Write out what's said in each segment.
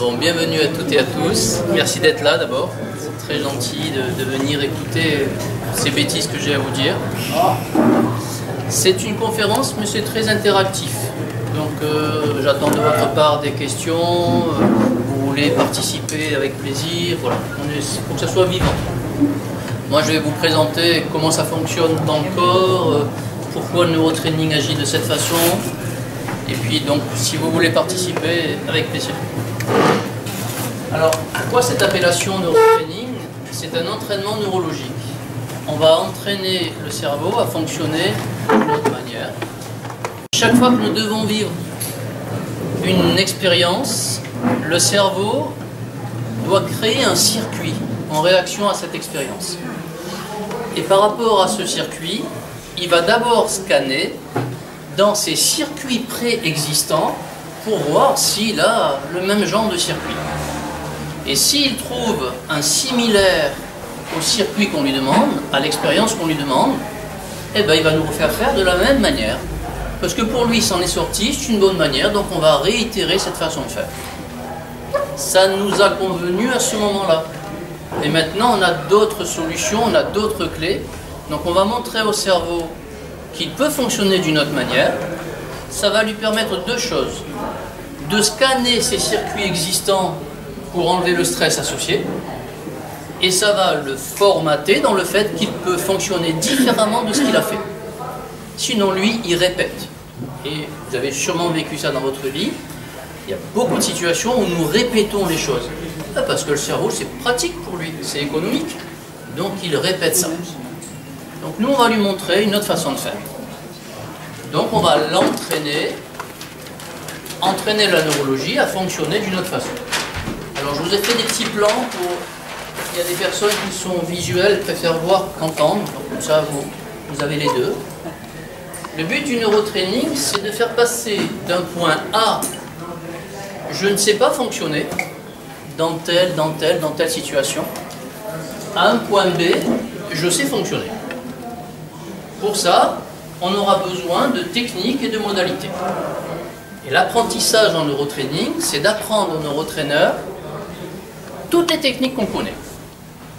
Bon, bienvenue à toutes et à tous. Merci d'être là d'abord. C'est très gentil de venir écouter ces bêtises que j'ai à vous dire. C'est une conférence, mais c'est très interactif. Donc j'attends de votre part des questions. Vous voulez participer avec plaisir. Voilà, il faut que ça soit vivant. Moi, je vais vous présenter comment ça fonctionne dans le corps, pourquoi le neurotraining agit de cette façon. Et puis donc, si vous voulez participer, avec plaisir. Alors, pourquoi cette appellation neurotraining? C'est un entraînement neurologique. On va entraîner le cerveau à fonctionner d'une autre manière. Chaque fois que nous devons vivre une expérience, le cerveau doit créer un circuit en réaction à cette expérience. Et par rapport à ce circuit, il va d'abord scanner dans ces circuits préexistants pour voir s'il a le même genre de circuit. Et s'il trouve un similaire au circuit qu'on lui demande, à l'expérience qu'on lui demande, eh ben, il va nous refaire faire de la même manière. Parce que pour lui, s'en est sorti, c'est une bonne manière, donc on va réitérer cette façon de faire. Ça nous a convenu à ce moment-là. Et maintenant, on a d'autres solutions, on a d'autres clés. Donc on va montrer au cerveau qu'il peut fonctionner d'une autre manière. Ça va lui permettre deux choses. De scanner ces circuits existants pour enlever le stress associé. Et ça va le formater dans le fait qu'il peut fonctionner différemment de ce qu'il a fait. Sinon, lui, il répète. Et vous avez sûrement vécu ça dans votre vie. Il y a beaucoup de situations où nous répétons les choses. Parce que le cerveau, c'est pratique pour lui, c'est économique. Donc, il répète ça. Donc, nous, on va lui montrer une autre façon de faire. Donc, on va l'entraîner, entraîner la neurologie à fonctionner d'une autre façon. Alors, je vous ai fait des petits plans pour... Il y a des personnes qui sont visuelles, préfèrent voir qu'entendre. Donc, comme ça, vous avez les deux. Le but du neurotraining, c'est de faire passer d'un point A, je ne sais pas fonctionner, dans telle situation, à un point B, je sais fonctionner. Pour ça, on aura besoin de techniques et de modalités. Et l'apprentissage en neurotraining, c'est d'apprendre aux neurotraîneurs toutes les techniques qu'on connaît.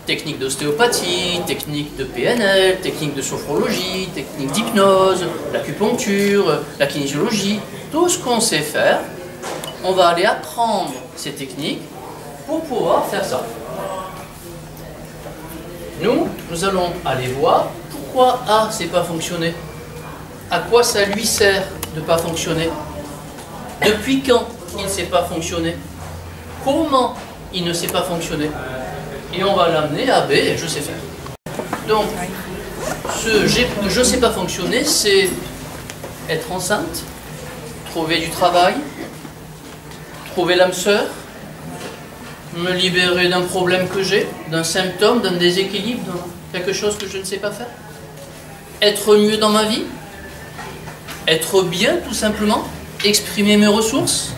Techniques d'ostéopathie, techniques de PNL, techniques de sophrologie, techniques d'hypnose, l'acupuncture, la kinésiologie, tout ce qu'on sait faire, on va aller apprendre ces techniques pour pouvoir faire ça. Nous allons aller voir pourquoi A ne sait pas fonctionner. À quoi ça lui sert de ne pas fonctionner? Depuis quand il ne sait pas fonctionner? Comment il ne sait pas fonctionner? Et on va l'amener à B et je sais faire. Donc, ce je ne sais pas fonctionner, c'est être enceinte, trouver du travail, trouver l'âme sœur, me libérer d'un problème que j'ai, d'un symptôme, d'un déséquilibre, de quelque chose que je ne sais pas faire. Être mieux dans ma vie, être bien tout simplement, exprimer mes ressources,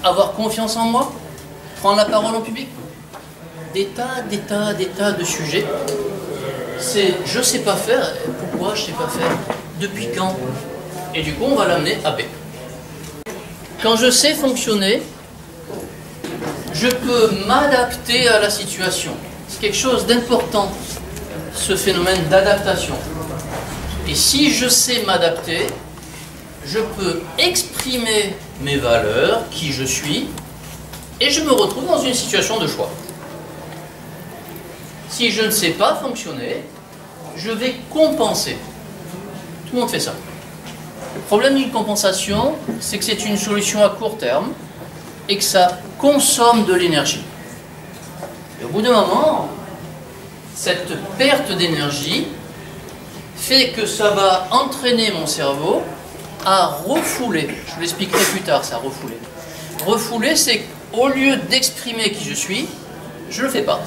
avoir confiance en moi, prendre la parole en public. Des tas de sujets. C'est je sais pas faire, pourquoi je sais pas faire, depuis quand? Et du coup on va l'amener à B. Quand je sais fonctionner, je peux m'adapter à la situation. C'est quelque chose d'important, ce phénomène d'adaptation. Et si je sais m'adapter, je peux exprimer mes valeurs, qui je suis, et je me retrouve dans une situation de choix. Si je ne sais pas fonctionner, je vais compenser. Tout le monde fait ça. Le problème d'une compensation, c'est que c'est une solution à court terme et que ça consomme de l'énergie. Et au bout d'un moment, cette perte d'énergie fait que ça va entraîner mon cerveau à refouler. Je vous l'expliquerai plus tard, ça, refouler. Refouler, c'est qu'au lieu d'exprimer qui je suis, je ne le fais pas.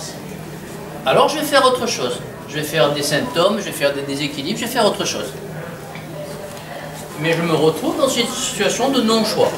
Alors je vais faire autre chose. Je vais faire des symptômes, je vais faire des déséquilibres, je vais faire autre chose. Mais je me retrouve dans une situation de non-choix.